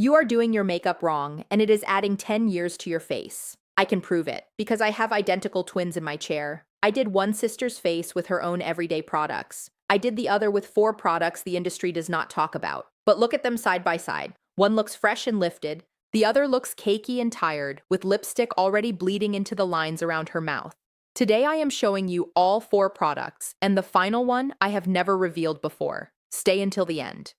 You are doing your makeup wrong, and it is adding 10 years to your face. I can prove it, because I have identical twins in my chair. I did one sister's face with her own everyday products. I did the other with 4 products the industry does not talk about. But look at them side by side. One looks fresh and lifted, the other looks cakey and tired, with lipstick already bleeding into the lines around her mouth. Today I am showing you all 4 products, and the final one I have never revealed before. Stay until the end.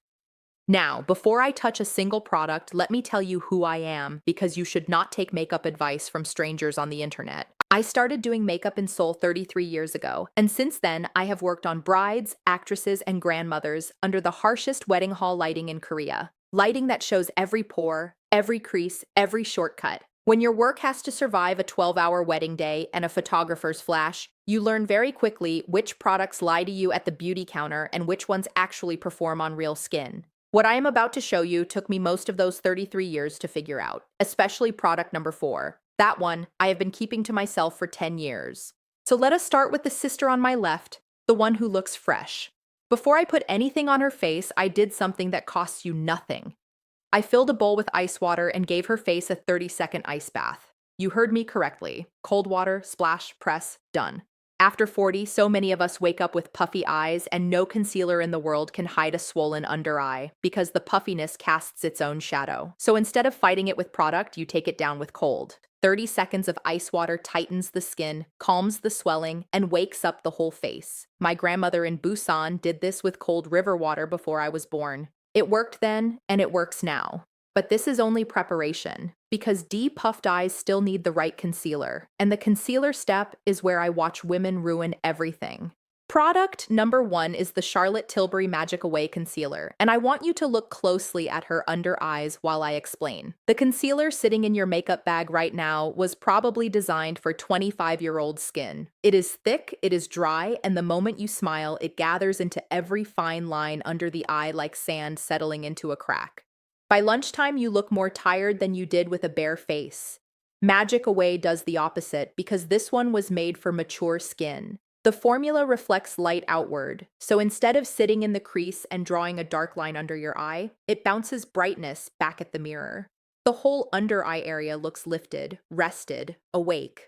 Now, before I touch a single product, let me tell you who I am, because you should not take makeup advice from strangers on the internet. I started doing makeup in Seoul 33 years ago, and since then, I have worked on brides, actresses, and grandmothers under the harshest wedding hall lighting in Korea. Lighting that shows every pore, every crease, every shortcut. When your work has to survive a 12-hour wedding day and a photographer's flash, you learn very quickly which products lie to you at the beauty counter and which ones actually perform on real skin. What I am about to show you took me most of those 33 years to figure out, especially product number 4. That one I have been keeping to myself for 10 years. So let us start with the sister on my left, the one who looks fresh. Before I put anything on her face, I did something that costs you nothing. I filled a bowl with ice water and gave her face a 30-second ice bath. You heard me correctly. Cold water, splash, press, done. After 40, so many of us wake up with puffy eyes, and no concealer in the world can hide a swollen under eye because the puffiness casts its own shadow. So instead of fighting it with product, you take it down with cold. 30 seconds of ice water tightens the skin, calms the swelling, and wakes up the whole face. My grandmother in Busan did this with cold river water before I was born. It worked then, and it works now. But this is only preparation, because de-puffed eyes still need the right concealer, and the concealer step is where I watch women ruin everything. Product number 1 is the Charlotte Tilbury Magic Away Concealer, and I want you to look closely at her under eyes while I explain. The concealer sitting in your makeup bag right now was probably designed for 25-year-old skin. It is thick, it is dry, and the moment you smile, it gathers into every fine line under the eye like sand settling into a crack. By lunchtime, you look more tired than you did with a bare face. Magic Away does the opposite because this one was made for mature skin. The formula reflects light outward, so instead of sitting in the crease and drawing a dark line under your eye, it bounces brightness back at the mirror. The whole under eye area looks lifted, rested, awake.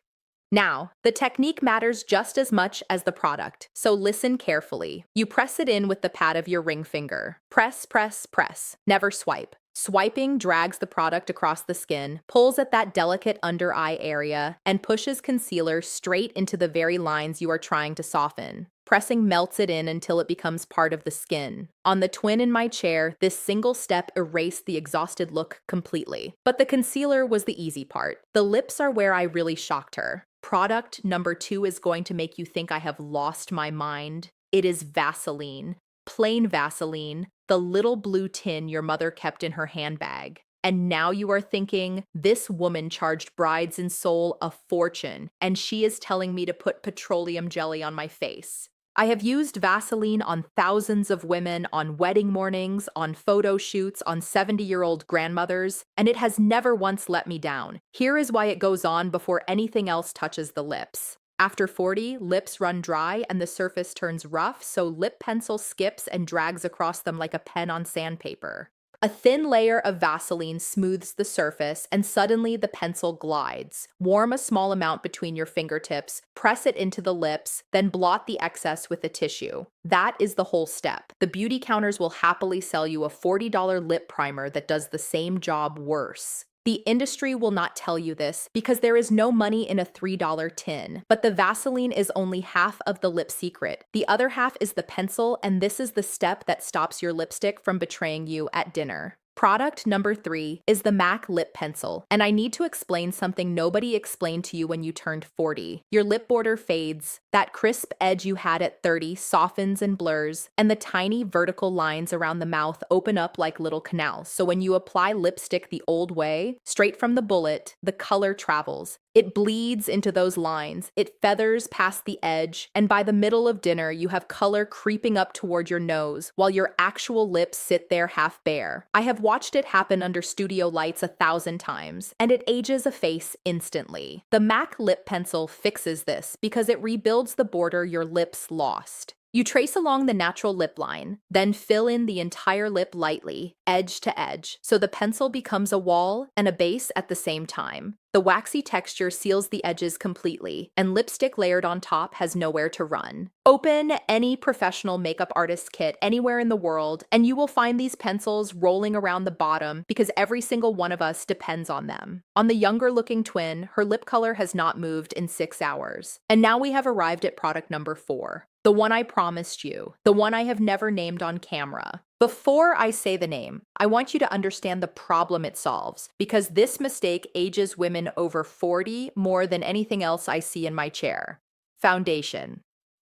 Now, the technique matters just as much as the product, so listen carefully. You press it in with the pad of your ring finger. Press, press, press. Never swipe. Swiping drags the product across the skin, pulls at that delicate under eye area, and pushes concealer straight into the very lines you are trying to soften. Pressing melts it in until it becomes part of the skin. On the twin in my chair, this single step erased the exhausted look completely. But the concealer was the easy part. The lips are where I really shocked her. Product number 2 is going to make you think I have lost my mind. It is Vaseline. Plain Vaseline, the little blue tin your mother kept in her handbag. And now you are thinking, this woman charged brides in Seoul a fortune, and she is telling me to put petroleum jelly on my face. I have used Vaseline on thousands of women on wedding mornings, on photo shoots, on 70-year-old grandmothers, and it has never once let me down. Here is why it goes on before anything else touches the lips. After 40, lips run dry and the surface turns rough, so lip pencil skips and drags across them like a pen on sandpaper. A thin layer of Vaseline smooths the surface, and suddenly the pencil glides. Warm a small amount between your fingertips, press it into the lips, then blot the excess with a tissue. That is the whole step. The beauty counters will happily sell you a $40 lip primer that does the same job worse. The industry will not tell you this because there is no money in a $3 tin, but the Vaseline is only half of the lip secret. The other half is the pencil, and this is the step that stops your lipstick from betraying you at dinner. Product number 3 is the MAC Lip Pencil, and I need to explain something nobody explained to you when you turned 40. Your lip border fades, that crisp edge you had at 30 softens and blurs, and the tiny vertical lines around the mouth open up like little canals, so when you apply lipstick the old way, straight from the bullet, the color travels. It bleeds into those lines, it feathers past the edge, and by the middle of dinner, you have color creeping up toward your nose, while your actual lips sit there half bare. I have watched it happen under studio lights 1,000 times, and it ages a face instantly. The MAC Lip Pencil fixes this because it rebuilds the border your lips lost. You trace along the natural lip line, then fill in the entire lip lightly, edge to edge, so the pencil becomes a wall and a base at the same time. The waxy texture seals the edges completely, and lipstick layered on top has nowhere to run. Open any professional makeup artist kit anywhere in the world, and you will find these pencils rolling around the bottom because every single one of us depends on them. On the younger looking twin, her lip color has not moved in 6 hours. And now we have arrived at product number 4. The one I promised you, the one I have never named on camera. Before I say the name, I want you to understand the problem it solves, because this mistake ages women over 40 more than anything else I see in my chair. Foundation.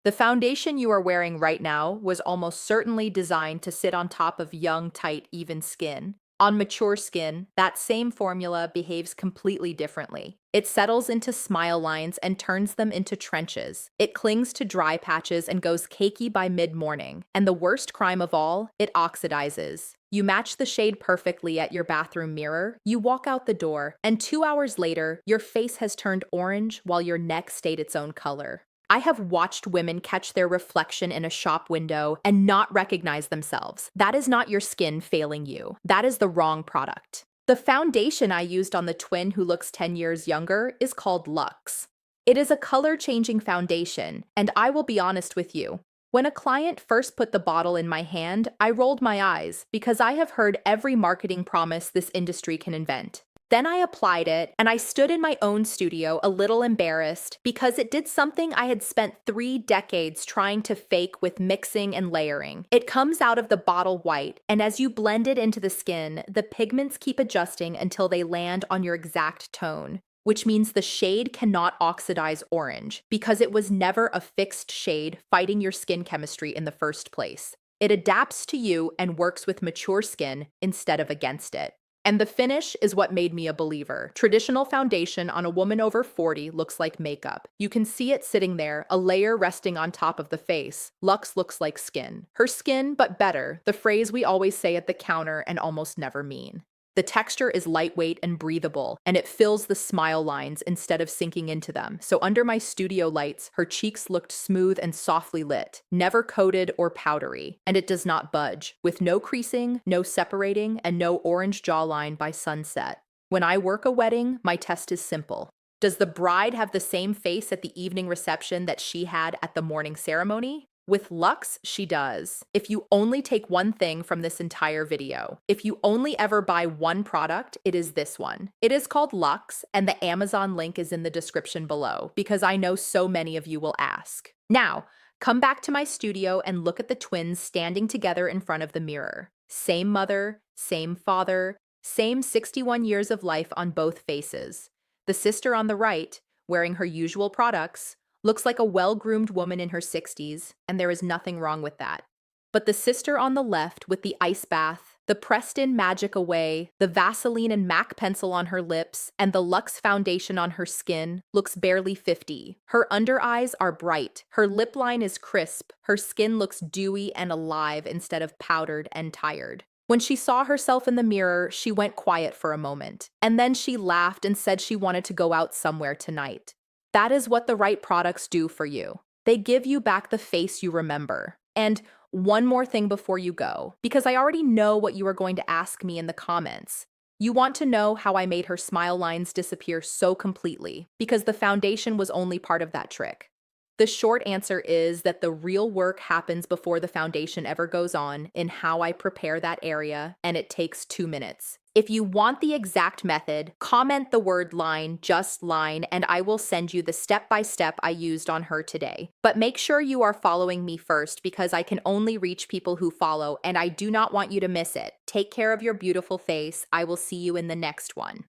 The foundation you are wearing right now was almost certainly designed to sit on top of young, tight, even skin. On mature skin, that same formula behaves completely differently. It settles into smile lines and turns them into trenches. It clings to dry patches and goes cakey by mid-morning. And the worst crime of all, it oxidizes. You match the shade perfectly at your bathroom mirror, you walk out the door, and 2 hours later, your face has turned orange while your neck stayed its own color. I have watched women catch their reflection in a shop window and not recognize themselves. That is not your skin failing you. That is the wrong product. The foundation I used on the twin who looks 10 years younger is called Luxe. It is a color-changing foundation, and I will be honest with you. When a client first put the bottle in my hand, I rolled my eyes because I have heard every marketing promise this industry can invent. Then I applied it, and I stood in my own studio a little embarrassed because it did something I had spent 3 decades trying to fake with mixing and layering. It comes out of the bottle white, and as you blend it into the skin, the pigments keep adjusting until they land on your exact tone, which means the shade cannot oxidize orange because it was never a fixed shade fighting your skin chemistry in the first place. It adapts to you and works with mature skin instead of against it. And the finish is what made me a believer. Traditional foundation on a woman over 40 looks like makeup. You can see it sitting there, a layer resting on top of the face. Luxe looks like skin. Her skin, but better, the phrase we always say at the counter and almost never mean. The texture is lightweight and breathable, and it fills the smile lines instead of sinking into them. So under my studio lights, her cheeks looked smooth and softly lit, never coated or powdery, and it does not budge, with no creasing, no separating, and no orange jawline by sunset. When I work a wedding, my test is simple. Does the bride have the same face at the evening reception that she had at the morning ceremony? With Luxe, she does. If you only take one thing from this entire video, if you only ever buy one product, it is this one. It is called Luxe, and the Amazon link is in the description below, because I know so many of you will ask. Now, come back to my studio and look at the twins standing together in front of the mirror. Same mother, same father, same 61 years of life on both faces. The sister on the right, wearing her usual products, looks like a well-groomed woman in her 60s, and there is nothing wrong with that. But the sister on the left with the ice bath, the pressed-in magic away, the Vaseline and MAC pencil on her lips, and the Luxe foundation on her skin looks barely 50. Her under eyes are bright, her lip line is crisp, her skin looks dewy and alive instead of powdered and tired. When she saw herself in the mirror, she went quiet for a moment, and then she laughed and said she wanted to go out somewhere tonight. That is what the right products do for you. They give you back the face you remember. And one more thing before you go, because I already know what you are going to ask me in the comments. You want to know how I made her smile lines disappear so completely, because the foundation was only part of that trick. The short answer is that the real work happens before the foundation ever goes on in how I prepare that area, and it takes 2 minutes. If you want the exact method, comment the word line, just line, and I will send you the step-by-step I used on her today. But make sure you are following me first because I can only reach people who follow, and I do not want you to miss it. Take care of your beautiful face. I will see you in the next one.